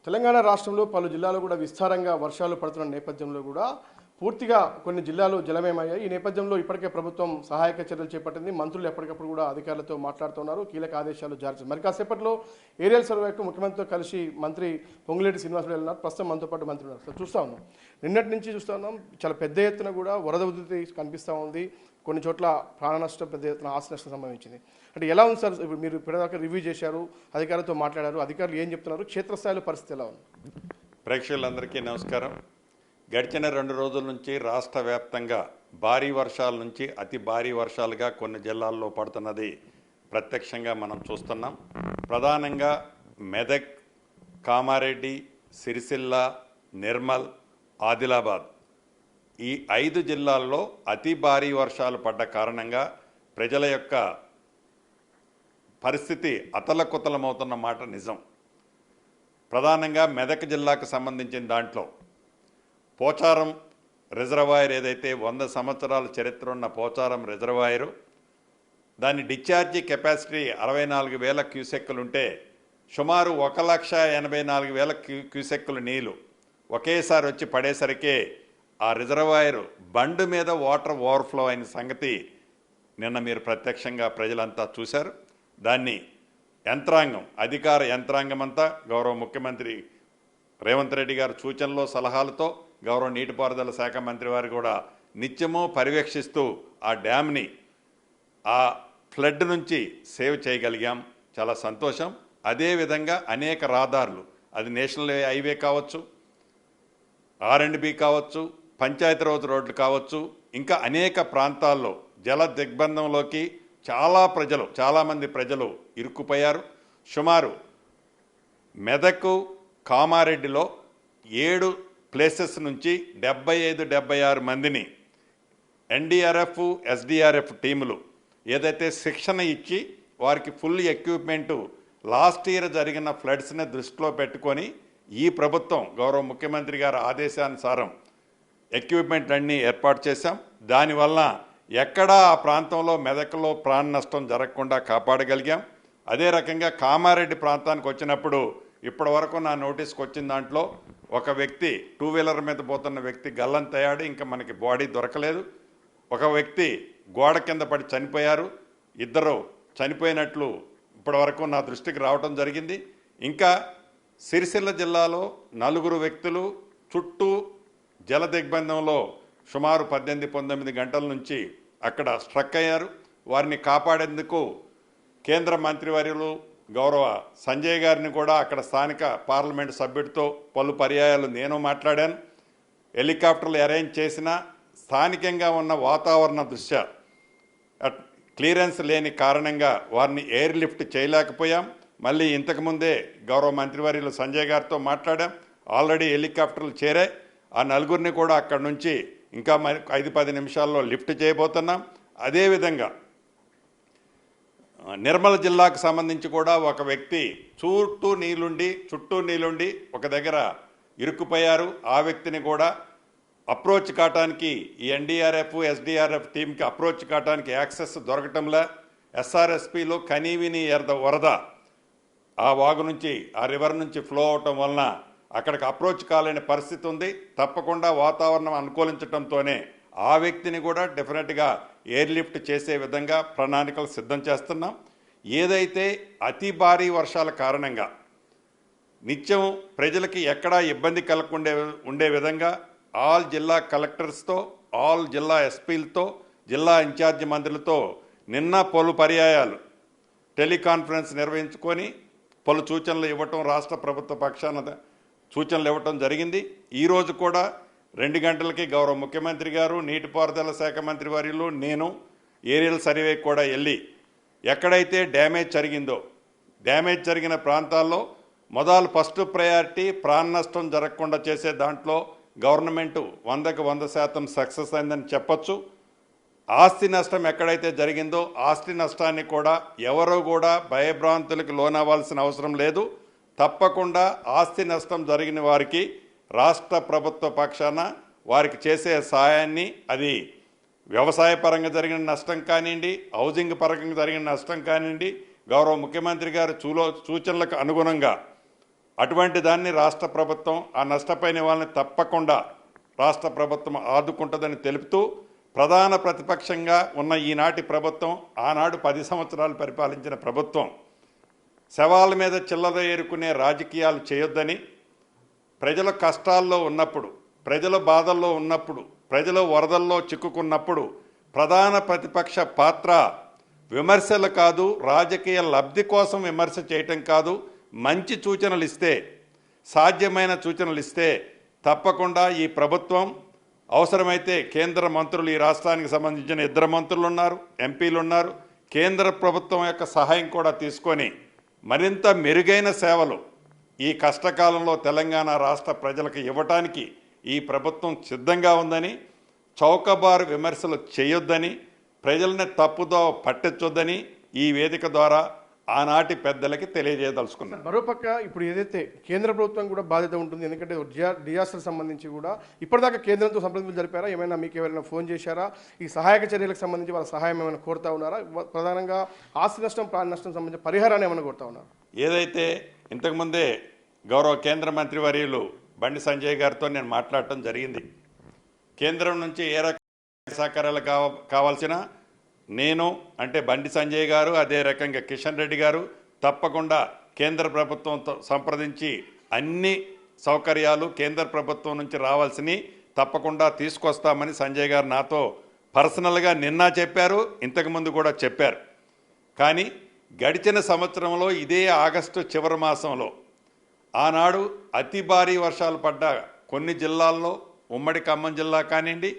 తెలంగాణ రాష్ట్రంలో పలు జిల్లాలు కూడా విస్తారంగా వర్షాలు పడుతున్న నేపథ్యంలో కూడా పూర్తిగా కొన్ని జిల్లాలు జలమయమయ్యాయి. ఈ నేపథ్యంలో ఇప్పటికే ప్రభుత్వం సహాయక చర్యలు చేపట్టింది. మంత్రులు ఎప్పటికప్పుడు కూడా అధికారులతో మాట్లాడుతున్నారు, కీలక ఆదేశాలు జారీ చేశారు. మరి కాసేపట్లో ఏరియల్ సర్వేకు ముఖ్యమంత్రితో కలిసి మంత్రి పొంగులేటి శ్రీనివాసరావు వెళ్ళినారు. ప్రస్తుతం మనతో పాటు మంత్రి ఉన్నారు. చూస్తా ఉన్నాం, నిన్నటి నుంచి చూస్తా ఉన్నాం, చాలా పెద్ద ఎత్తున కూడా వరద ఉధృతి కనిపిస్తూ ఉంది. కొన్ని చోట్ల ప్రాణ నష్టం, పెద్ద ఎత్తున ఆస్తి నష్టం సంభవించింది. అంటే ఎలా ఉంది సార్? ఇప్పుడు మీరు ఇప్పటిదాకా రివ్యూ చేశారు, అధికారులతో మాట్లాడారు, అధికారులు ఏం చెప్తున్నారు, క్షేత్రస్థాయిలో పరిస్థితి ఎలా ఉంది? ప్రేక్షకులందరికీ నమస్కారం. గడిచిన 2 రోజుల నుంచి రాష్ట్ర వ్యాప్తంగా భారీ వర్షాల నుంచి అతి భారీ వర్షాలుగా కొన్ని జిల్లాల్లో పడుతున్నది ప్రత్యక్షంగా మనం చూస్తున్నాం. ప్రధానంగా మెదక్, కామారెడ్డి, సిరిసిల్ల, నిర్మల్, ఆదిలాబాద్ ఈ 5 జిల్లాల్లో అతి భారీ వర్షాలు పడ్డ కారణంగా ప్రజల యొక్క పరిస్థితి అతలకుతలమవుతున్న మాట నిజం. ప్రధానంగా మెదక్ జిల్లాకు సంబంధించిన దాంట్లో పోచారం రిజర్వాయర్ ఏదైతే 100 సంవత్సరాల చరిత్ర ఉన్న పోచారం రిజర్వాయరు, దాని డిశ్చార్జీ కెపాసిటీ 64,000 క్యూసెక్కులు ఉంటే సుమారు 1,84,000 క్యూసెక్కులు నీళ్లు ఒకేసారి వచ్చి పడేసరికే ఆ రిజర్వాయరు బండ్ మీద వాటర్ ఓవర్ఫ్లో అయిన సంగతి నిన్న మీరు ప్రత్యక్షంగా ప్రజలంతా చూశారు. దాన్ని యంత్రాంగం, అధికార యంత్రాంగం అంతా గౌరవ ముఖ్యమంత్రి రేవంత్ రెడ్డి గారి సూచనలు సలహాలతో గౌరవ నీటిపారుదల శాఖ మంత్రి వారు కూడా నిత్యము పర్యవేక్షిస్తూ ఆ డ్యామ్ని ఆ ఫ్లడ్ నుంచి సేవ్ చేయగలిగాం. చాలా సంతోషం. అదేవిధంగా అనేక రహదారులు, అది నేషనల్ హైవే కావచ్చు, R&B కావచ్చు, పంచాయతీరాజ్ రోడ్లు కావచ్చు, ఇంకా అనేక ప్రాంతాల్లో జల దిగ్బంధంలోకి చాలామంది ప్రజలు ఇరుక్కుపోయారు. సుమారు మెదక్, కామారెడ్డిలో 7 ప్లేసెస్ నుంచి 75-76 మందిని NDRF, SDRF టీములు ఏదైతే శిక్షణ ఇచ్చి వారికి ఫుల్ ఎక్విప్మెంటు లాస్ట్ ఇయర్ జరిగిన ఫ్లడ్స్ని దృష్టిలో పెట్టుకొని ఈ ప్రభుత్వం గౌరవ ముఖ్యమంత్రి గారి ఆదేశానుసారం ఎక్విప్మెంట్ అన్నీ ఏర్పాటు చేశాం. దానివల్ల ఎక్కడా ఆ ప్రాంతంలో మెదక్లో ప్రాణ నష్టం జరగకుండా కాపాడగలిగాం. అదే రకంగా కామారెడ్డి ప్రాంతానికి వచ్చినప్పుడు ఇప్పటి వరకు నా నోటీస్కి వచ్చిన దాంట్లో ఒక వ్యక్తి 2 వీలర్ మీద పోతున్న వ్యక్తి గల్లంతయ్యాడు, ఇంకా మనకి బాడీ దొరకలేదు. ఒక వ్యక్తి గోడ కింద పడి చనిపోయారు. 2 చనిపోయినట్లు ఇప్పటి వరకు నా దృష్టికి రావడం జరిగింది. ఇంకా సిరిసిల్ల జిల్లాలో 4 వ్యక్తులు చుట్టూ జల దిగ్బంధంలో సుమారు 18-19 గంటల నుంచి అక్కడ స్ట్రక్ అయ్యారు. వారిని కాపాడేందుకు కేంద్ర మంత్రివర్యులు గౌరవ సంజయ్ గారిని కూడా అక్కడ స్థానిక పార్లమెంటు సభ్యుడితో పలు పర్యాయాలు నేను మాట్లాడాను. హెలికాప్టర్లు అరేంజ్ చేసినా స్థానికంగా ఉన్న వాతావరణ దృష్ట్యా క్లియరెన్స్ లేని కారణంగా వారిని ఎయిర్ లిఫ్ట్ చేయలేకపోయాం. మళ్ళీ ఇంతకుముందే గౌరవ మంత్రివర్యులు సంజయ్ గారితో మాట్లాడాం. ఆల్రెడీ హెలికాప్టర్లు చేరాయి. ఆ 4గురిని కూడా అక్కడి నుంచి ఇంకా 5-10 నిమిషాల్లో లిఫ్ట్ చేయబోతున్నాం. అదేవిధంగా నిర్మల్ జిల్లాకు సంబంధించి కూడా ఒక వ్యక్తి చుట్టూ నీళ్ళుండి ఒక దగ్గర ఇరుక్కుపోయారు. ఆ వ్యక్తిని కూడా అప్రోచ్ కావటానికి ఈ NDRF, SDRF టీంకి అప్రోచ్ కావటానికి యాక్సెస్ దొరకటంలా SRSPలో కనీవిని వరద ఆ వాగు నుంచి, ఆ రివర్ నుంచి ఫ్లో అవటం వలన అక్కడికి అప్రోచ్ కాలేని పరిస్థితి ఉంది. తప్పకుండా వాతావరణం అనుకూలించడంతోనే ఆ వ్యక్తిని కూడా డెఫినెట్గా ఎయిర్ లిఫ్ట్ చేసే విధంగా ప్రణాళికలు సిద్ధం చేస్తున్నాం. ఏదైతే అతి భారీ వర్షాల కారణంగా నిత్యం ప్రజలకి ఎక్కడా ఇబ్బంది కలగకుండా ఉండే విధంగా ఆల్ జిల్లా కలెక్టర్స్తో, ఆల్ జిల్లా ఎస్పీలతో, జిల్లా ఇన్ఛార్జి మంత్రులతో నిన్న పలు పర్యాయాలు టెలికాన్ఫరెన్స్ నిర్వహించుకొని పలు సూచనలు ఇవ్వటం, రాష్ట్ర ప్రభుత్వ పక్షాన సూచనలు ఇవ్వటం జరిగింది. ఈరోజు కూడా 2 గంటలకి గౌరవ ముఖ్యమంత్రి గారు, నీటిపారుదల శాఖ మంత్రి వర్యులు, నేను ఏరియల్ సర్వే కూడా వెళ్ళి ఎక్కడైతే డ్యామేజ్ జరిగిన ప్రాంతాల్లో మొదలు ఫస్ట్ ప్రయారిటీ ప్రాణ నష్టం జరగకుండా చేసే దాంట్లో గవర్నమెంటు 100% సక్సెస్ అయిందని చెప్పచ్చు. ఆస్తి నష్టం ఎక్కడైతే జరిగిందో ఆస్తి నష్టాన్ని కూడా ఎవరూ కూడా భయభ్రాంతులకు లోనవ్వాల్సిన అవసరం లేదు. తప్పకుండా ఆస్తి నష్టం జరిగిన వారికి రాష్ట్ర ప్రభుత్వ పక్షాన వారికి చేసే సహాయాన్ని, అది వ్యవసాయ పరంగా జరిగిన నష్టం కానివ్వండి, హౌసింగ్ పరంగా జరిగిన నష్టం కానివ్వండి, గౌరవ ముఖ్యమంత్రి గారి సూచనలకు అనుగుణంగా అటువంటి దాన్ని రాష్ట్ర ప్రభుత్వం ఆ నష్టపోయిన వాళ్ళని తప్పకుండా రాష్ట్ర ప్రభుత్వం ఆదుకుంటుందని తెలుపుతూ ప్రధాన ప్రతిపక్షంగా ఉన్న ఈనాటి ప్రభుత్వం ఆనాడు 10 సంవత్సరాలు పరిపాలించిన ప్రభుత్వం శవాల మీద చిల్లర ఏరుకునే రాజకీయాలు చేయొద్దని, ప్రజల కష్టాల్లో ఉన్నప్పుడు, ప్రజల బాధల్లో ఉన్నప్పుడు, ప్రజల వరదల్లో చిక్కుకున్నప్పుడు ప్రధాన ప్రతిపక్ష పాత్ర విమర్శలు కాదు, రాజకీయ లబ్ధి కోసం విమర్శ చేయటం కాదు, మంచి సూచనలు ఇస్తే, సాధ్యమైన సూచనలు ఇస్తే తప్పకుండా ఈ ప్రభుత్వం అవసరమైతే కేంద్ర మంత్రులు, ఈ రాష్ట్రానికి సంబంధించిన 2 మంత్రులు ఉన్నారు, ఎంపీలు ఉన్నారు, కేంద్ర ప్రభుత్వం యొక్క సహాయం కూడా తీసుకొని మరింత మెరుగైన సేవలు ఈ కష్టకాలంలో తెలంగాణ రాష్ట్ర ప్రజలకు ఇవ్వటానికి ఈ ప్రభుత్వం సిద్ధంగా ఉందని, చౌకబారు విమర్శలు చేయొద్దని, ప్రజల్ని తప్పుదో పట్టించొద్దని ఈ వేదిక ద్వారా ఆనాటి పెద్దలకి తెలియజేయదలుచుకున్నాను. మరోపక్క ఇప్పుడు ఏదైతే కేంద్ర ప్రభుత్వం కూడా బాధ్యత ఉంటుంది, ఎందుకంటే డిజాస్టర్ సంబంధించి కూడా ఇప్పటిదాకా కేంద్రంతో సంప్రదింపులు జరిపారా? ఏమైనా మీకు ఎవరైనా ఫోన్ చేశారా? ఈ సహాయక చర్యలకు సంబంధించి వాళ్ళ సహాయం ఏమైనా కోరుతా ఉన్నారా? ప్రధానంగా ఆస్తి నష్టం, ప్రాణ నష్టం సంబంధించి పరిహారాన్ని ఏమైనా కోరుతా ఉన్నారా? ఏదైతే ఇంతకుముందే గౌరవ కేంద్ర మంత్రి వర్యులు బండి సంజయ్ గారితో నేను మాట్లాడటం జరిగింది. కేంద్రం నుంచి ఏ రకమైన సహకారాలు కావాల్సిన నేను అంటే బండి సంజయ్ గారు, అదే రకంగా కిషన్ రెడ్డి గారు తప్పకుండా కేంద్ర ప్రభుత్వంతో సంప్రదించి అన్ని సౌకర్యాలు కేంద్ర ప్రభుత్వం నుంచి రావాల్సినవి తప్పకుండా తీసుకొస్తామని సంజయ్ గారు నాతో పర్సనల్గా నిన్న చెప్పారు, ఇంతకుముందు కూడా చెప్పారు. కానీ గడిచిన సంవత్సరంలో ఇదే ఆగస్టు చివరి మాసంలో ఆనాడు అతి భారీ వర్షాలు పడ్డ కొన్ని జిల్లాల్లో, ఉమ్మడి ఖమ్మం జిల్లా కానివ్వండి,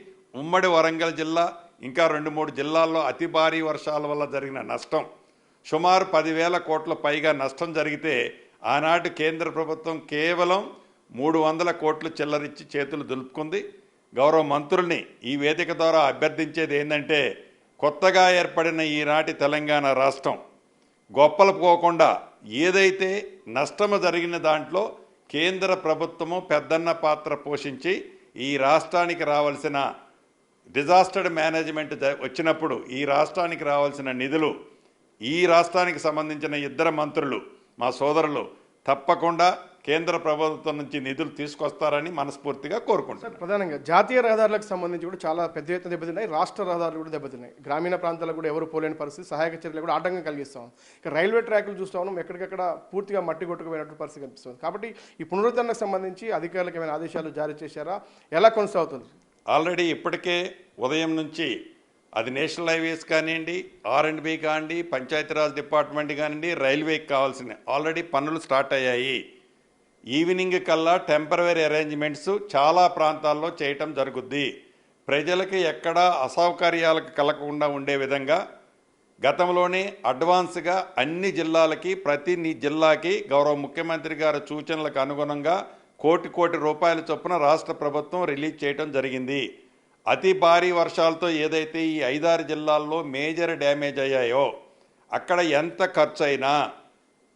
ఉమ్మడి వరంగల్ జిల్లా, ఇంకా 2-3 జిల్లాల్లో అతి భారీ వర్షాల వల్ల జరిగిన నష్టం సుమారు 10,000 కోట్ల పైగా నష్టం జరిగితే ఆనాటి కేంద్ర ప్రభుత్వం కేవలం 300 కోట్లు చిల్లరిచ్చి చేతులు దులుపుకుంది. గౌరవ మంత్రుల్ని ఈ వేదిక ద్వారా అభ్యర్థించేది ఏంటంటే, కొత్తగా ఏర్పడిన ఈనాటి తెలంగాణ రాష్ట్రం గొప్పలు పోకుండా ఏదైతే నష్టము జరిగిన దాంట్లో కేంద్ర ప్రభుత్వము పెద్దన్న పాత్ర పోషించి ఈ రాష్ట్రానికి రావాల్సిన డిజాస్టర్ మేనేజ్మెంట్ వచ్చినప్పుడు ఈ రాష్ట్రానికి రావాల్సిన నిధులు ఈ రాష్ట్రానికి సంబంధించిన 2 మంత్రులు మా సోదరులు తప్పకుండా కేంద్ర ప్రభుత్వం నుంచి నిధులు తీసుకొస్తారని మనస్ఫూర్తిగా కోరుకుంటున్నాను. ప్రధానంగా జాతీయ రహదారులకు సంబంధించి కూడా చాలా పెద్ద ఎత్తున దెబ్బతిన్నాయి, రాష్ట్ర రహదారులు కూడా దెబ్బతిన్నాయి. గ్రామీణ ప్రాంతాలకు కూడా ఎవరు పోలేని పరిస్థితి, సహాయక చర్యలు కూడా ఆటంకం కలిగిస్తాం. ఇక రైల్వే ట్రాక్లు చూస్తా ఉన్నాం, ఎక్కడికక్కడ పూర్తిగా మట్టి కొట్టుకుపోయినట్టు పరిస్థితి కనిపిస్తుంది. కాబట్టి ఈ పునరుద్ధరణకు సంబంధించి అధికారులకు ఏమైనా ఆదేశాలు జారీ చేశారా? ఎలా కొనసాగుతుంది? ఆల్రెడీ ఇప్పటికే ఉదయం నుంచి అది నేషనల్ హైవేస్ కానివ్వండి, R&B కానివ్వండి, పంచాయతీరాజ్ డిపార్ట్మెంట్ కానివ్వండి, రైల్వేకి కావాల్సిన ఆల్రెడీ పనులు స్టార్ట్ అయ్యాయి. ఈవినింగ్ కల్లా టెంపరరీ అరేంజ్మెంట్స్ చాలా ప్రాంతాల్లో చేయటం జరుగుద్ది. ప్రజలకి ఎక్కడా అసౌకర్యాలకు కలగకుండా ఉండే విధంగా గతంలోనే అడ్వాన్స్గా అన్ని జిల్లాలకి, ప్రతి జిల్లాకి గౌరవ ముఖ్యమంత్రి గారి సూచనలకు అనుగుణంగా కోటి రూపాయల చొప్పున రాష్ట్ర ప్రభుత్వం రిలీజ్ చేయడం జరిగింది. అతి భారీ వర్షాలతో ఏదైతే ఈ 5-6 జిల్లాల్లో మేజర్ డ్యామేజ్ అయ్యాయో అక్కడ ఎంత ఖర్చు అయినా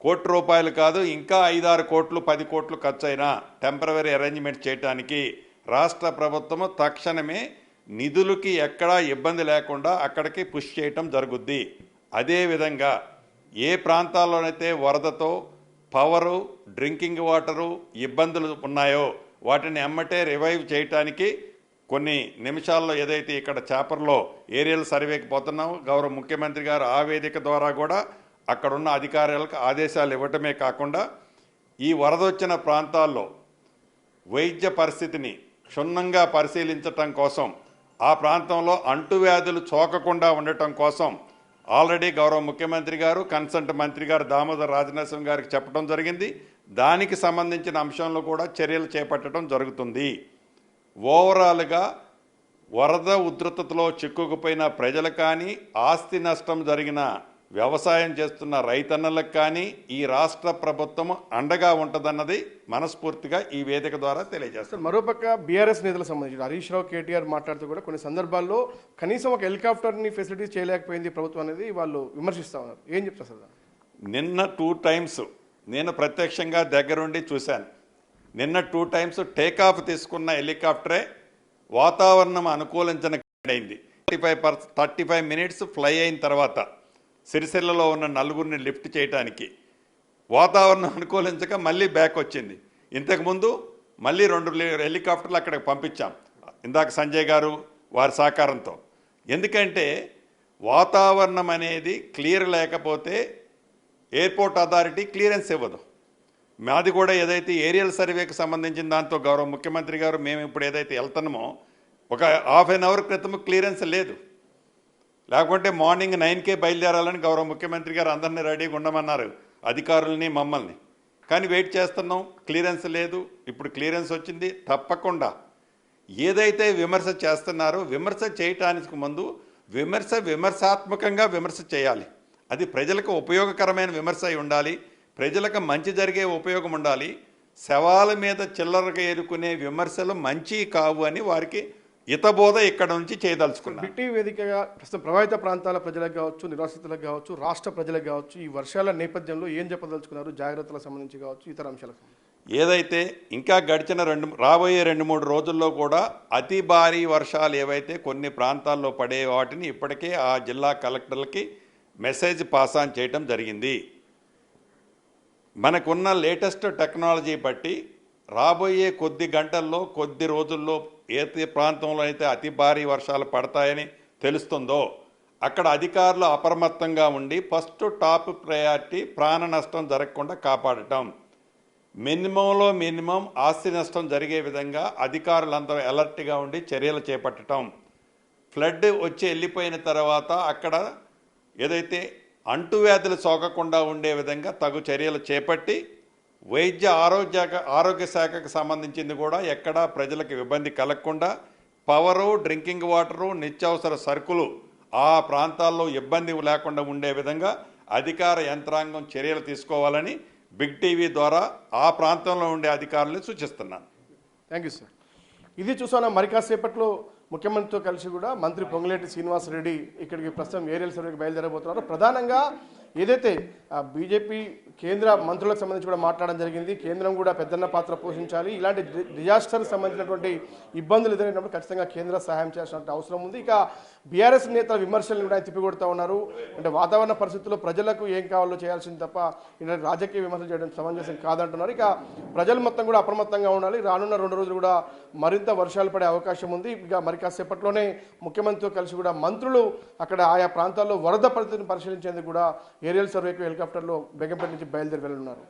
₹1 కాదు, ఇంకా 5-6 కోట్లు 10 కోట్లు ఖర్చు అయినా టెంపరరీ అరేంజ్మెంట్ చేయడానికి రాష్ట్ర ప్రభుత్వము తక్షణమే నిధులకి ఎక్కడా ఇబ్బంది లేకుండా అక్కడికి పుష్ చేయటం జరుగుద్ది. అదేవిధంగా ఏ ప్రాంతాల్లోనైతే వరదతో పవరు, డ్రింకింగ్ వాటరు ఇబ్బందులు ఉన్నాయో వాటిని ఎమ్మటే రివైవ్ చేయటానికి కొన్ని నిమిషాల్లో ఏదైతే ఇక్కడ చేపర్లో ఏరియల్ సర్వేకి పోతున్నామో గౌరవ ముఖ్యమంత్రి గారు ఆ వేదిక ద్వారా కూడా అక్కడున్న అధికారులకు ఆదేశాలు ఇవ్వటమే కాకుండా ఈ వరద వచ్చిన ప్రాంతాల్లో వైద్య పరిస్థితిని క్షుణ్ణంగా పరిశీలించటం కోసం, ఆ ప్రాంతంలో అంటువ్యాధులు సోకకుండా ఉండటం కోసం ఆల్రెడీ గౌరవ ముఖ్యమంత్రి గారు కన్సల్ట్ మంత్రి గారు దామోదర్ రాజనరసింహ గారికి చెప్పడం జరిగింది. దానికి సంబంధించిన అంశంలో కూడా చర్యలు చేపట్టడం జరుగుతుంది. ఓవరాల్గా వరద ఉధృతలో చిక్కుకుపోయిన ప్రజలు కానీ, ఆస్తి నష్టం జరిగిన వ్యవసాయం చేస్తున్న రైతన్నలకు కానీ ఈ రాష్ట్ర ప్రభుత్వం అండగా ఉంటుందన్నది మనస్ఫూర్తిగా ఈ వేదిక ద్వారా తెలియజేస్తారు. మరోపక్క బీఆర్ఎస్ నేతలకు సంబంధించి హరీష్ రావు, కేటీఆర్ మాట్లాడుతూ కూడా కొన్ని సందర్భాల్లో కనీసం ఒక హెలికాప్టర్ని ఫెసిలిటీస్ చేయలేకపోయింది ప్రభుత్వం అనేది వాళ్ళు విమర్శిస్తూ ఉన్నారు. ఏం చెప్తారు సార్? నిన్న 2 టైమ్స్ నేను ప్రత్యక్షంగా దగ్గరుండి చూశాను. నిన్న 2 టైమ్స్ టేకాఫ్ తీసుకున్న హెలికాప్టరే వాతావరణం అనుకూలించిన అయింది. 35 మినిట్స్ ఫ్లై అయిన తర్వాత సిరిసిల్లలో ఉన్న 4 లిఫ్ట్ చేయడానికి వాతావరణం అనుకూలించక మళ్ళీ బ్యాక్ వచ్చింది. ఇంతకుముందు మళ్ళీ 2 హెలికాప్టర్లు అక్కడికి పంపించాం, ఇందాక సంజయ్ గారు వారి సహకారంతో. ఎందుకంటే వాతావరణం అనేది క్లియర్ లేకపోతే ఎయిర్పోర్ట్ అథారిటీ క్లియరెన్స్ ఇవ్వదు. మాది కూడా ఏదైతే ఏరియల్ సర్వేకి సంబంధించిన దాంతో గౌరవ ముఖ్యమంత్రి గారు మేము ఇప్పుడు ఏదైతే వెళ్తున్నామో ఒక హాఫ్ అన్ అవర్ క్రితం క్లియరెన్స్ లేదు. లేకుంటే మార్నింగ్ 9కే బయలుదేరాలని గౌరవ ముఖ్యమంత్రి గారు అందరినీ రెడీగా ఉండమన్నారు, అధికారులని మమ్మల్ని. కానీ వెయిట్ చేస్తున్నాం, క్లియరెన్స్ లేదు. ఇప్పుడు క్లియరెన్స్ వచ్చింది. తప్పకుండా ఏదైతే విమర్శ చేస్తున్నారో విమర్శ చేయటానికి ముందు విమర్శాత్మకంగా విమర్శ చేయాలి. అది ప్రజలకు ఉపయోగకరమైన విమర్శ అయి ఉండాలి, ప్రజలకు మంచి జరిగే ఉపయోగం ఉండాలి. శవాల మీద చిల్లరగా ఏరుకునే విమర్శలు మంచి కావు అని వారికి హితబోధ ఇక్కడ నుంచి చేయదలుచుకున్నారు. బిగ్ టీవీ వేదికగా ప్రస్తుతం ప్రభావిత ప్రాంతాల ప్రజలకు కావచ్చు, నిరాశ్రితులకు కావచ్చు, రాష్ట్ర ప్రజలకు కావచ్చు, ఈ వర్షాల నేపథ్యంలో ఏం చెప్పదలుచుకున్నారు, జాగ్రత్తలకు సంబంధించి కావచ్చు, ఇతర అంశాలకు? ఏదైతే ఇంకా గడిచిన రాబోయే 2-3 రోజుల్లో కూడా అతి భారీ వర్షాలు ఏవైతే కొన్ని ప్రాంతాల్లో పడే వాటిని ఇప్పటికే ఆ జిల్లా కలెక్టర్లకి మెసేజ్ పాస్ ఆన్ చేయడం జరిగింది. మనకున్న లేటెస్ట్ టెక్నాలజీ బట్టి రాబోయే కొద్ది గంటల్లో కొద్ది రోజుల్లో ఏ ప్రాంతంలో అయితే అతి భారీ వర్షాలు పడతాయని తెలుస్తుందో అక్కడ అధికారులు అప్రమత్తంగా ఉండి ఫస్ట్ టాప్ ప్రయారిటీ ప్రాణ నష్టం జరగకుండా కాపాడటం, మినిమంలో మినిమం ఆస్తి నష్టం జరిగే విధంగా అధికారులందరూ అలర్ట్గా ఉండి చర్యలు చేపట్టడం, ఫ్లడ్ వచ్చి వెళ్ళిపోయిన తర్వాత అక్కడ ఏదైతే అంటువ్యాధులు సోకకుండా ఉండే విధంగా తగు చర్యలు చేపట్టి వైద్య ఆరోగ్య శాఖకు సంబంధించింది కూడా ఎక్కడా ప్రజలకు ఇబ్బంది కలగకుండా పవరు, డ్రింకింగ్ వాటరు, నిత్యావసర సరుకులు ఆ ప్రాంతాల్లో ఇబ్బంది లేకుండా ఉండే విధంగా అధికార యంత్రాంగం చర్యలు తీసుకోవాలని బిగ్ టీవీ ద్వారా ఆ ప్రాంతంలో ఉండే అధికారులను సూచిస్తున్నాను. Thank you sir. ఇది చూసాను. మరి కాసేపట్లో ముఖ్యమంత్రితో కలిసి కూడా మంత్రి పొంగులేటి శ్రీనివాసరెడ్డి ఇక్కడికి ప్రస్తుతం ఏరియల్ సర్వేకి బయలుదేరబోతున్నారు. ప్రధానంగా ఏదైతే బీజేపీ కేంద్ర మంత్రులకు సంబంధించి కూడా మాట్లాడడం జరిగింది. కేంద్రం కూడా పెద్దన్న పాత్ర పోషించాలి, ఇలాంటి డిజాస్టర్కి సంబంధించినటువంటి ఇబ్బందులు ఎదురైనప్పుడు ఖచ్చితంగా కేంద్ర సహాయం చేయాల్సిన అవసరం ఉంది. ఇక బీఆర్ఎస్ నేతల విమర్శలను కూడా తిప్పికొడుతూ ఉన్నారు. అంటే వాతావరణ పరిస్థితుల్లో ప్రజలకు ఏం కావాలో చేయాల్సింది తప్ప ఇలాంటి రాజకీయ విమర్శలు చేయడం సమంజసం కాదంటున్నారు. ఇక ప్రజలు మొత్తం కూడా అప్రమత్తంగా ఉండాలి. రానున్న 2 రోజులు కూడా మరింత వర్షాలు పడే అవకాశం ఉంది. ఇక మరి కాసేపట్లోనే ముఖ్యమంత్రితో కలిసి కూడా మంత్రులు అక్కడ ఆయా ప్రాంతాల్లో వరద పరిస్థితిని పరిశీలించేందుకు కూడా ఏరియల్ సర్వేకు హెలికాప్టర్లో బేగంపేట నుంచి బయలుదేరి వెళ్ళనున్నారు.